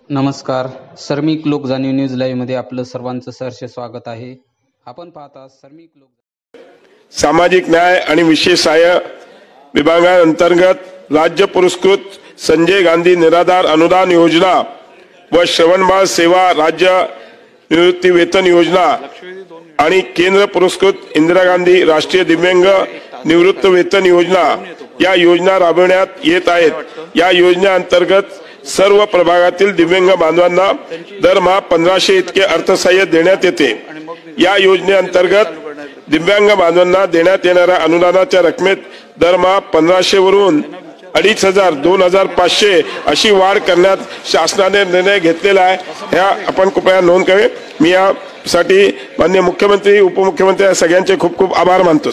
नमस्कार. सर्मिक लोक जाणीव न्यूज लाईव्ह मध्ये आपलं सर्वांचं सहर्ष स्वागत आहे. आपण पाहता सर्मिक लोक सामाजिक न्याय आणि विशेष सहाय्य विभागांतर्गत राज्य पुरस्कृत संजय गांधी निराधार अनुदान योजना व श्रवणबाळ सेवा राज्य निवृत्ती वेतन योजना आणि केंद्र पुरस्कृत इंदिरा गांधी राष्ट्रीय दिव्यांग निवृत्त वेतन योजना या योजना राबविण्यात येत आहेत. या योजनेअंतर्गत सर्व प्रभागातील दिव्यांग बांधवांना दरमहा 1500 इतके अर्थसहाय्य देण्यात येते. या योजनेअंतर्गत दिव्यांग बांधवांना देण्यात येणाऱ्या अनुदानाच्या रकमेत दरमहा 1500 वरून 2500 2500 अशी वाढ करण्यात शासनाने निर्णय घेतलेला आहे. ह्या आपण कृपया नोंद करावी. मी यासाठी माननीय मुख्यमंत्री उपमुख्यमंत्री सगळ्यांचे खूप खूप आभार मानतो.